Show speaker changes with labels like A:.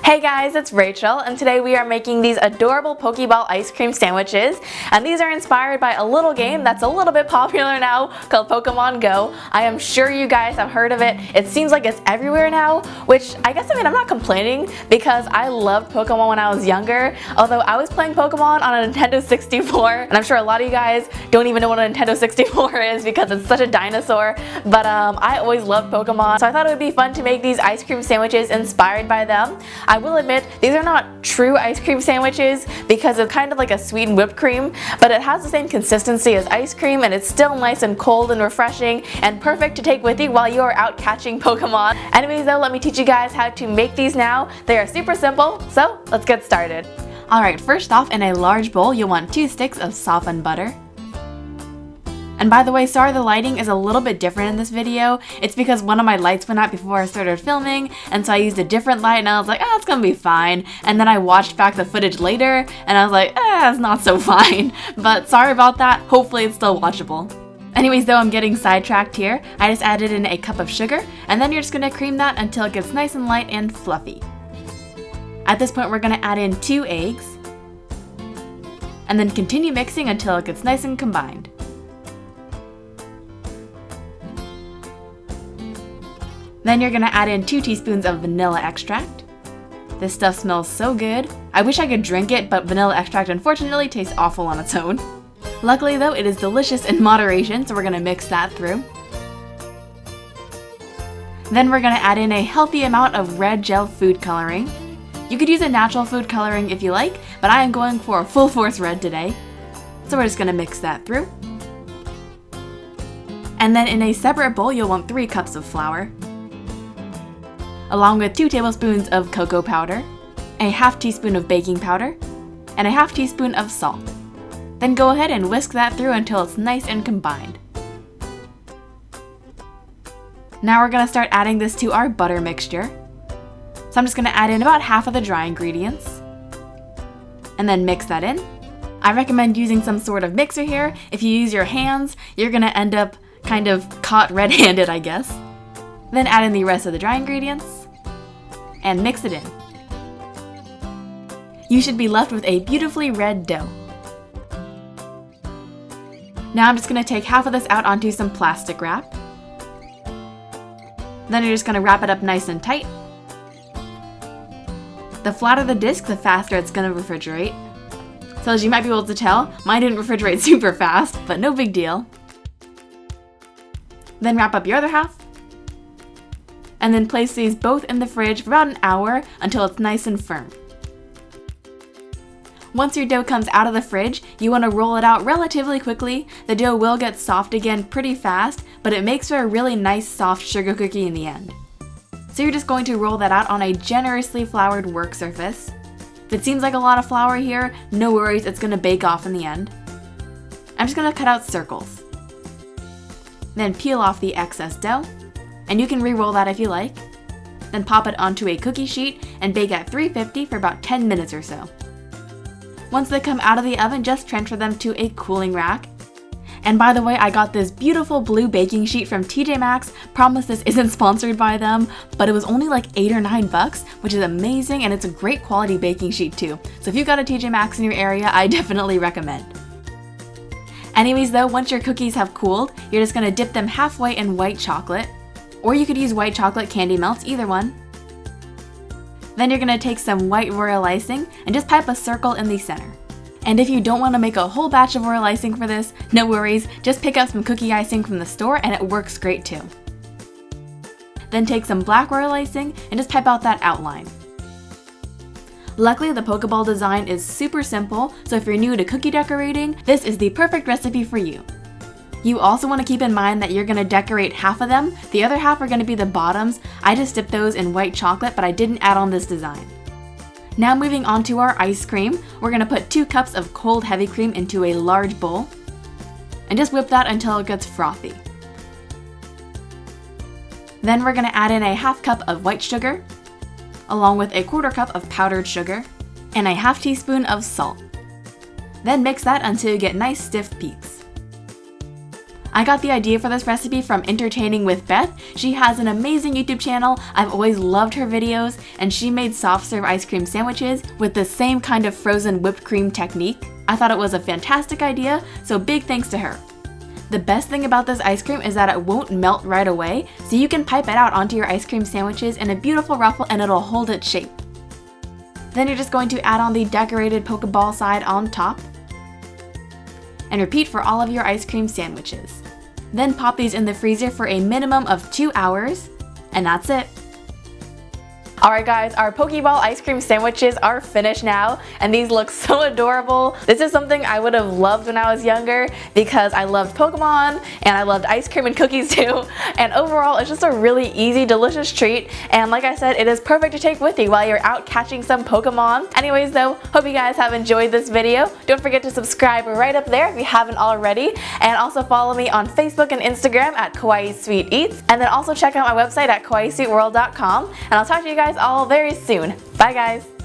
A: Hey guys, it's Rachel, and today we are making these adorable Pokeball ice cream sandwiches, and these are inspired by a little game that's a little bit popular now called Pokemon Go. I am sure you guys have heard of it. It seems like it's everywhere now, which I I'm not complaining because I loved Pokemon when I was younger, although I was playing Pokemon on a Nintendo 64, and I'm sure a lot of you guys don't even know what a Nintendo 64 is because it's such a dinosaur, but I always loved Pokemon, so I thought it would be fun to make these ice cream sandwiches inspired by them. I will admit, these are not true ice cream sandwiches because it's kind of like a sweetened whipped cream, but it has the same consistency as ice cream and it's still nice and cold and refreshing and perfect to take with you while you are out catching Pokemon. Anyways though, let me teach you guys how to make these now. They are super simple, so let's get started. Alright, first off, in a large bowl you'll want 2 sticks of softened butter. And by the way, sorry the lighting is a little bit different in this video. It's because one of my lights went out before I started filming, and so I used a different light and I was like, it's gonna be fine. And then I watched back the footage later and I was like, it's not so fine. But sorry about that, hopefully it's still watchable. Anyways though, I'm getting sidetracked here. I just added in a cup of sugar, and then you're just gonna cream that until it gets nice and light and fluffy. At this point we're gonna add in 2 eggs, and then continue mixing until it gets nice and combined. Then you're gonna add in 2 teaspoons of vanilla extract. This stuff smells so good. I wish I could drink it, but vanilla extract unfortunately tastes awful on its own. Luckily though, it is delicious in moderation, so we're gonna mix that through. Then we're gonna add in a healthy amount of red gel food coloring. You could use a natural food coloring if you like, but I am going for a full force red today. So we're just gonna mix that through. And then in a separate bowl, you'll want 3 cups of flour, along with 2 tablespoons of cocoa powder, a half teaspoon of baking powder, and a half teaspoon of salt. Then go ahead and whisk that through until it's nice and combined. Now we're gonna start adding this to our butter mixture. So I'm just gonna add in about half of the dry ingredients, and then mix that in. I recommend using some sort of mixer here. If you use your hands, you're gonna end up kind of caught red-handed, I guess. Then add in the rest of the dry ingredients, and mix it in. You should be left with a beautifully red dough. Now I'm just going to take half of this out onto some plastic wrap. Then you're just going to wrap it up nice and tight. The flatter the disc, the faster it's going to refrigerate. So as you might be able to tell, mine didn't refrigerate super fast, but no big deal. Then wrap up your other half, and then place these both in the fridge for about an hour until it's nice and firm. Once your dough comes out of the fridge, you want to roll it out relatively quickly. The dough will get soft again pretty fast, but it makes for a really nice soft sugar cookie in the end. So you're just going to roll that out on a generously floured work surface. If it seems like a lot of flour here, no worries, it's going to bake off in the end. I'm just going to cut out circles. Then peel off the excess dough, and you can re-roll that if you like. Then pop it onto a cookie sheet and bake at 350 for about 10 minutes or so. Once they come out of the oven, just transfer them to a cooling rack. And by the way, I got this beautiful blue baking sheet from TJ Maxx. Promise this isn't sponsored by them, but it was only like 8 or 9 bucks, which is amazing, and it's a great quality baking sheet too. So if you've got a TJ Maxx in your area, I definitely recommend. Anyways though, once your cookies have cooled, you're just gonna dip them halfway in white chocolate. Or you could use white chocolate candy melts, either one. Then you're going to take some white royal icing and just pipe a circle in the center. And if you don't want to make a whole batch of royal icing for this, no worries, just pick up some cookie icing from the store and it works great too. Then take some black royal icing and just pipe out that outline. Luckily, the Pokeball design is super simple, so if you're new to cookie decorating, this is the perfect recipe for you. You also want to keep in mind that you're going to decorate half of them. The other half are going to be the bottoms. I just dipped those in white chocolate, but I didn't add on this design. Now moving on to our ice cream, we're going to put 2 cups of cold heavy cream into a large bowl, and just whip that until it gets frothy. Then we're going to add in a half cup of white sugar, along with a 1/4 cup of powdered sugar, and a half teaspoon of salt. Then mix that until you get nice stiff peaks. I got the idea for this recipe from Entertaining with Beth. She has an amazing YouTube channel. I've always loved her videos, and she made soft serve ice cream sandwiches with the same kind of frozen whipped cream technique. I thought it was a fantastic idea, so big thanks to her. The best thing about this ice cream is that it won't melt right away, so you can pipe it out onto your ice cream sandwiches in a beautiful ruffle and it'll hold its shape. Then you're just going to add on the decorated Pokeball side on top, and repeat for all of your ice cream sandwiches. Then pop these in the freezer for a minimum of 2 hours, and that's it. Alright guys, our Pokeball ice cream sandwiches are finished now, and these look so adorable. This is something I would have loved when I was younger because I loved Pokemon and I loved ice cream and cookies too. And overall, it's just a really easy, delicious treat. And like I said, it is perfect to take with you while you're out catching some Pokemon. Anyways though, hope you guys have enjoyed this video. Don't forget to subscribe right up there if you haven't already. And also follow me on Facebook and Instagram at kawaiisweetwearld. And then also check out my website at kawaiisweetworld.com. And I'll talk to you guys all very soon. Bye guys!